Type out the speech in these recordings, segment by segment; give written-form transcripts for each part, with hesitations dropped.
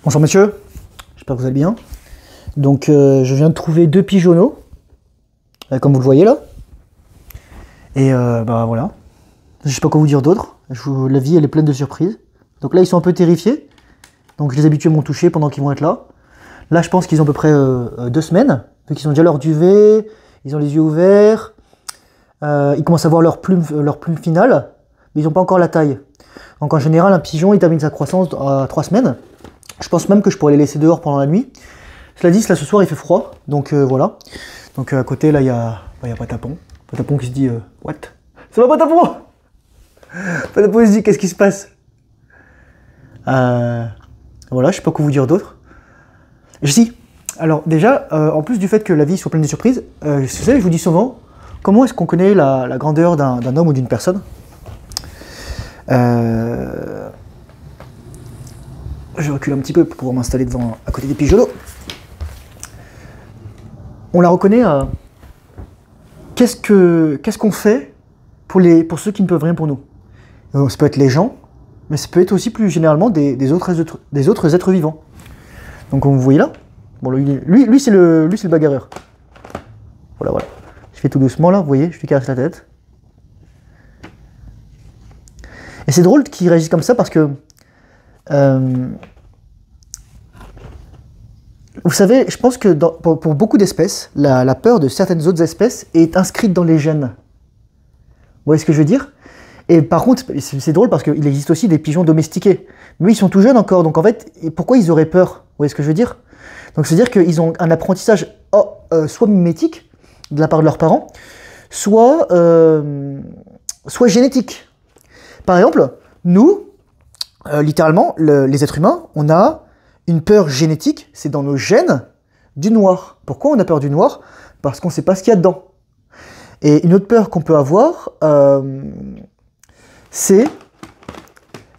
Bonjour messieurs, j'espère que vous allez bien. Donc je viens de trouver 2 pigeonneaux, comme vous le voyez là. Et bah voilà, je sais pas quoi vous dire d'autre. La vie elle est pleine de surprises. Donc là ils sont un peu terrifiés. Donc les habitués m'ont touché pendant qu'ils vont être là. Là je pense qu'ils ont à peu près 2 semaines, vu qu'ils ont déjà leur duvet, ils ont les yeux ouverts. Ils commencent à voir leur plume finale, mais ils n'ont pas encore la taille. Donc en général un pigeon il termine sa croissance à 3 semaines. Je pense même que je pourrais les laisser dehors pendant la nuit. Cela dit, là ce soir il fait froid, donc voilà. Donc à côté là il y a Patapon. Patapon qui se dit what? Ça va Patapon? Patapon il se dit qu'est-ce qui se passe? Voilà, je sais pas quoi vous dire d'autre. Si, alors déjà, en plus du fait que la vie soit pleine de surprises, vous savez, je vous dis souvent, comment est-ce qu'on connaît la grandeur d'un homme ou d'une personne? Je recule un petit peu pour pouvoir m'installer devant, à côté des pigeonneaux. On la reconnaît. Qu'est-ce qu'on fait pour ceux qui ne peuvent rien pour nous? Ça peut être les gens, mais ça peut être aussi plus généralement des autres êtres vivants. Donc comme vous voyez là, bon, lui c'est le bagarreur. Voilà. Je fais tout doucement là, vous voyez, je lui caresse la tête. Et c'est drôle qu'il réagisse comme ça parce que vous savez, je pense que pour beaucoup d'espèces, la peur de certaines autres espèces est inscrite dans les gènes. Vous voyez ce que je veux dire? Et par contre, c'est drôle parce qu'il existe aussi des pigeons domestiqués. Mais ils sont tout jeunes encore, donc en fait, pourquoi ils auraient peur? Vous voyez ce que je veux dire? Donc c'est-à-dire qu'ils ont un apprentissage soit mimétique, de la part de leurs parents, soit génétique. Par exemple, nous, littéralement, les êtres humains, on a une peur génétique, c'est dans nos gènes, du noir. Pourquoi on a peur du noir? Parce qu'on ne sait pas ce qu'il y a dedans. Et une autre peur qu'on peut avoir, c'est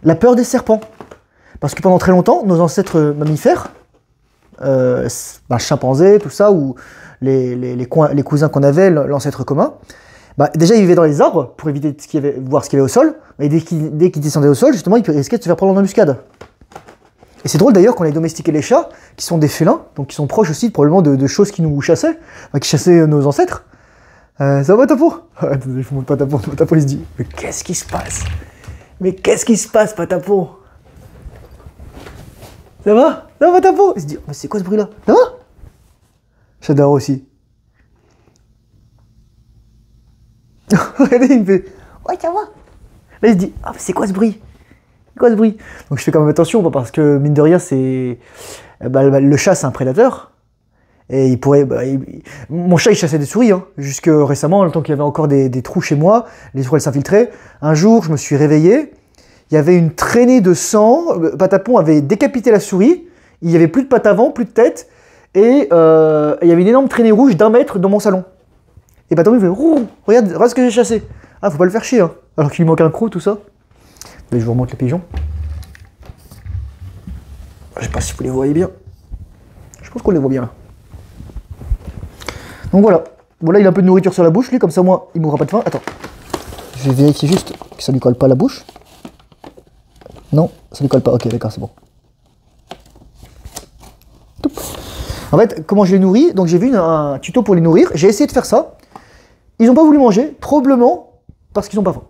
la peur des serpents. Parce que pendant très longtemps, nos ancêtres mammifères, chimpanzés, tout ça, ou les cousins qu'on avait, l'ancêtre commun, déjà ils vivaient dans les arbres pour éviter voir ce qu'il y avait au sol, et dès qu'ils descendaient au sol, justement, ils risquaient de se faire prendre en embuscade. Et c'est drôle d'ailleurs qu'on ait domestiqué les chats, qui sont des félins, donc qui sont proches aussi probablement de choses qui nous chassaient, qui chassaient nos ancêtres. Ça va Patapon? Attendez, je vous montre Patapon. Patapon il se dit, mais qu'est-ce qui se passe? Mais qu'est-ce qui se passe Patapon? Ça va? Ça va Patapon? Il se dit, mais c'est quoi ce bruit là? Ça va? J'adore aussi. Regardez, il me fait, ouais ça va? Là il se dit, ah mais c'est quoi ce bruit? C'est quoi ce bruit? Donc je fais quand même attention, parce que mine de rien, le chat c'est un prédateur. Et il pourrait. Mon chat il chassait des souris, jusque récemment, le temps qu'il y avait encore des trous chez moi, les souris elles s'infiltraient. Un jour, je me suis réveillé, il y avait une traînée de sang, Patapon avait décapité la souris, il n'y avait plus de pattes avant, plus de tête, et il y avait une énorme traînée rouge d'1 mètre dans mon salon. Et Patapon il fait, regarde ce que j'ai chassé. Ah, faut pas le faire chier, alors qu'il lui manque un croc, tout ça. Mais je vous remonte les pigeons. Je sais pas si vous les voyez bien. Je pense qu'on les voit bien là. Donc voilà. Voilà, il a un peu de nourriture sur la bouche, lui, comme ça, moi, il mourra pas de faim. Attends. Je vais vérifier juste que ça lui colle pas à la bouche. Non, ça lui colle pas. Ok, d'accord, c'est bon. Toup. En fait, comment je les nourris? Donc j'ai vu un tuto pour les nourrir. J'ai essayé de faire ça. Ils n'ont pas voulu manger, probablement parce qu'ils n'ont pas faim.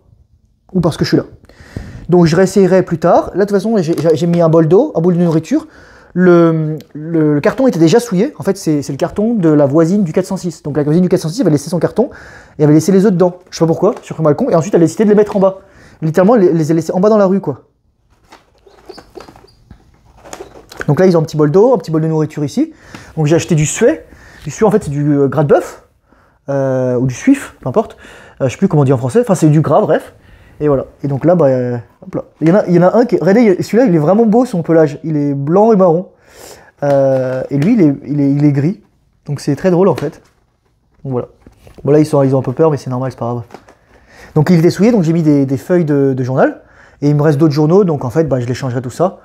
Ou parce que je suis là. Donc je réessayerai plus tard. Là de toute façon j'ai mis un bol d'eau, un bol de nourriture. Le carton était déjà souillé. En fait c'est le carton de la voisine du 406. Donc la voisine du 406 avait laissé son carton et avait laissé les œufs dedans. Je sais pas pourquoi, sur le balcon. Et ensuite elle a décidé de les mettre en bas. Littéralement elle les a laissés en bas dans la rue quoi. Donc là ils ont un petit bol d'eau, un petit bol de nourriture ici. Donc j'ai acheté du suet. Du suet en fait c'est du gras de bœuf. Ou du suif, peu importe. Je sais plus comment dire en français. Enfin c'est du gras bref. Et voilà. Et donc là, hop là. Il y en a un qui... Regardez, celui-là, il est vraiment beau, son pelage. Il est blanc et marron. Et lui, il est gris. Donc c'est très drôle, en fait. Donc voilà. Bon, là, ils ont un peu peur, mais c'est normal, c'est pas grave. Donc il était souillé, donc j'ai mis des feuilles de journal. Et il me reste d'autres journaux, donc en fait, je les changerai tout ça.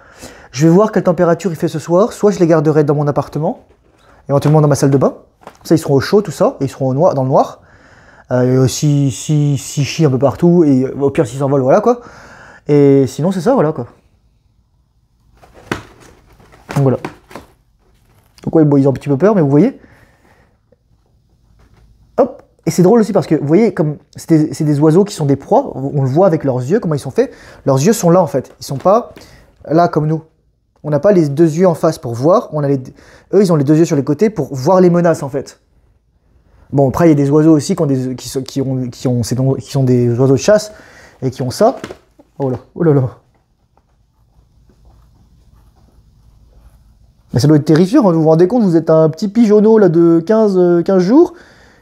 Je vais voir quelle température il fait ce soir. Soit je les garderai dans mon appartement, éventuellement dans ma salle de bain. Comme ça, ils seront au chaud, tout ça, et ils seront dans le noir. Si chie un peu partout, et au pire s'ils s'envolent, voilà quoi. Et sinon c'est ça, voilà quoi. Donc voilà. Donc ouais, bon, ils ont un petit peu peur, mais vous voyez. Hop. Et c'est drôle aussi parce que, vous voyez, comme c'est des oiseaux qui sont des proies, on le voit avec leurs yeux, comment ils sont faits. Leurs yeux sont là, en fait. Ils sont pas là comme nous. On n'a pas les deux yeux en face pour voir. Eux, ils ont les deux yeux sur les côtés pour voir les menaces, en fait. Bon, après, il y a des oiseaux aussi qui sont des oiseaux de chasse et qui ont ça. Oh là, oh là là. Mais ça doit être terrifiant, hein. Vous vous rendez compte, vous êtes un petit pigeonneau là, de 15 jours.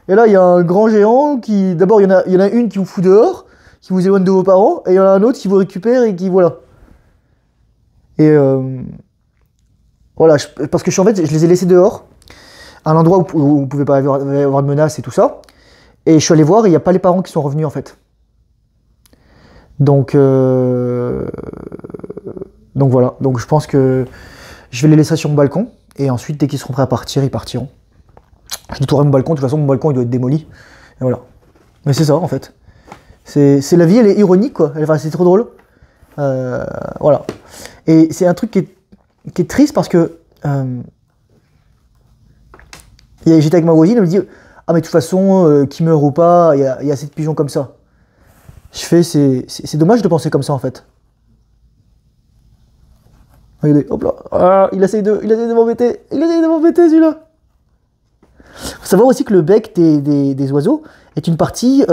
Et là, il y a un grand géant qui... D'abord, il y en a une qui vous fout dehors, qui vous éloigne de vos parents, et il y en a un autre qui vous récupère et qui... Voilà. Et voilà, parce que en fait, je les ai laissés dehors, à un endroit où on ne pouvait pas avoir de menaces et tout ça. Et je suis allé voir, et il n'y a pas les parents qui sont revenus, en fait. Donc voilà. Donc je pense que je vais les laisser sur mon balcon, et ensuite, dès qu'ils seront prêts à partir, ils partiront. Je détourerai mon balcon, de toute façon mon balcon il doit être démoli. Et voilà. Mais c'est ça en fait. C'est la vie, elle est ironique quoi. Enfin, c'est trop drôle. Voilà. Et c'est un truc qui est triste parce que j'étais avec ma voisine, elle me dit ah mais de toute façon, qui meurt ou pas, il y a assez de pigeons comme ça. Je fais c'est dommage de penser comme ça en fait. Regardez, hop là. Ah, il essaye de m'embêter. Il essaye de m'embêter celui-là. Faut savoir aussi que le bec des oiseaux est une partie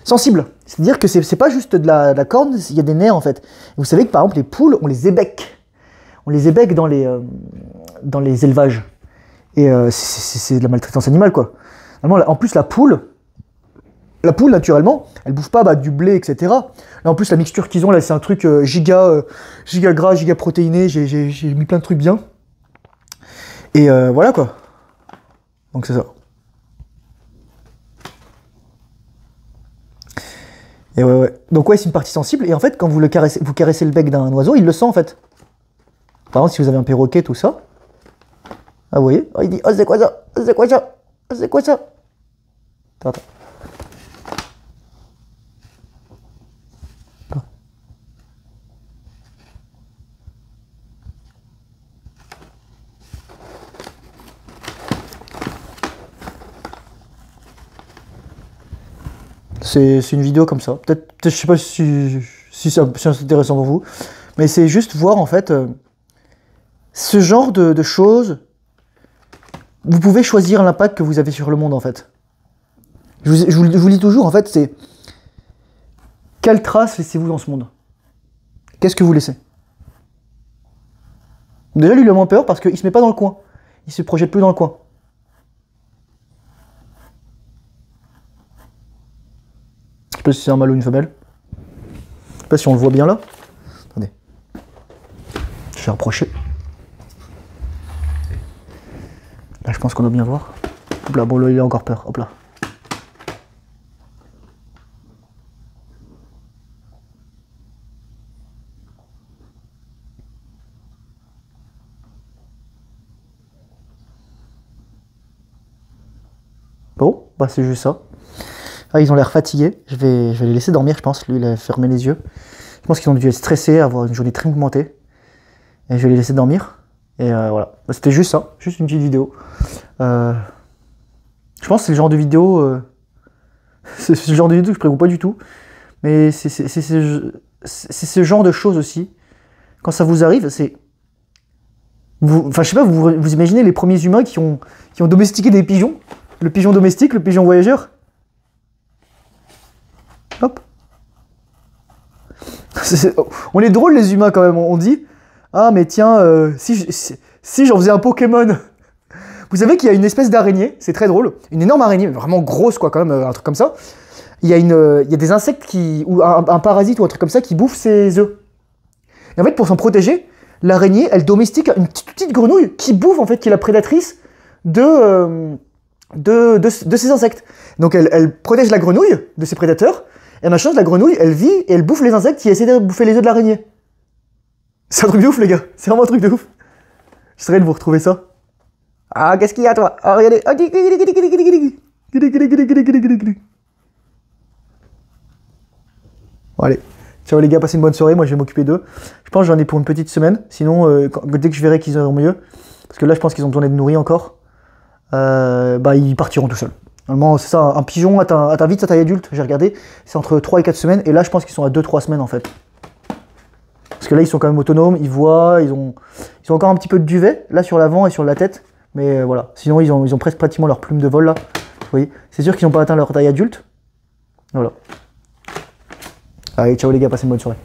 sensible. C'est-à-dire que c'est pas juste de la corne, il y a des nerfs en fait. Et vous savez que par exemple les poules, on les ébec. On les ébec dans les élevages. Et c'est de la maltraitance animale quoi. En plus la poule naturellement, elle bouffe pas du blé, etc. Là en plus la mixture qu'ils ont là, c'est un truc giga gras, giga protéiné, j'ai mis plein de trucs bien. Et voilà quoi. Donc c'est ça. Et ouais. Donc ouais, c'est une partie sensible. Et en fait, quand vous caressez le bec d'un oiseau, il le sent en fait. Par exemple, si vous avez un perroquet, tout ça. Ah vous voyez, il dit, oh c'est quoi ça? C'est quoi ça? C'est quoi ça? Attends. C'est une vidéo comme ça. Peut-être je sais pas si c'est intéressant pour vous, mais c'est juste voir en fait ce genre de choses. Vous pouvez choisir l'impact que vous avez sur le monde en fait. Je vous lis toujours en fait, c'est quelle trace laissez-vous dans ce monde? Qu'est-ce que vous laissez? Déjà lui il a moins peur parce qu'il se met pas dans le coin. Il se projette plus dans le coin. Je sais pas si c'est un mâle ou une femelle. Je sais pas si on le voit bien là. Attendez. Je vais rapprocher. Là je pense qu'on doit bien voir. Hop là, bon là il a encore peur. Hop là. Bon, bah c'est juste ça. Ah, ils ont l'air fatigués. Je vais les laisser dormir, je pense. Lui, il a fermé les yeux. Je pense qu'ils ont dû être stressés, avoir une journée très mouvementée. Et je vais les laisser dormir. Et voilà. C'était juste ça. Juste une petite vidéo. Je pense que c'est le genre de vidéo... c'est ce genre de vidéo que je prévois pas du tout. Mais c'est ce genre de choses aussi. Quand ça vous arrive, c'est... Enfin, je sais pas, vous imaginez les premiers humains qui ont domestiqué des pigeons. Le pigeon domestique, le pigeon voyageur. Hop. On est drôles les humains quand même, on dit ah mais tiens, si j'en faisais un Pokémon. Vous savez qu'il y a une espèce d'araignée, c'est très drôle, une énorme araignée, vraiment grosse quoi quand même, un truc comme ça. Il y a des insectes ou un parasite ou un truc comme ça qui bouffe ses œufs. Et en fait pour s'en protéger, l'araignée elle domestique une petite grenouille qui bouffe en fait, qui est la prédatrice de ces insectes. Donc elle protège la grenouille de ses prédateurs. Et en chance, la grenouille, elle vit et elle bouffe les insectes qui essaient de bouffer les œufs de l'araignée. C'est un truc de ouf, les gars. C'est vraiment un truc de ouf. J'essaierai de vous retrouver ça. Ah, qu'est-ce qu'il y a, toi? Ah, regardez. Bon, allez. Ciao les gars, passez une bonne soirée, moi je vais m'occuper d'eux. Je pense que j'en ai pour une petite semaine, sinon dès que je verrai qu'ils iront mieux, parce que là je pense qu'ils ont besoin d'être nourris encore, bah ils partiront tout seuls. Normalement c'est ça, un pigeon atteint vite sa taille adulte, j'ai regardé, c'est entre 3 et 4 semaines, et là je pense qu'ils sont à 2-3 semaines en fait. Parce que là ils sont quand même autonomes, ils voient, ils ont encore un petit peu de duvet, là sur l'avant et sur la tête, mais voilà, sinon ils ont presque pratiquement leur plume de vol là. Vous voyez, c'est sûr qu'ils n'ont pas atteint leur taille adulte. Voilà. Allez, ciao les gars, passez une bonne soirée.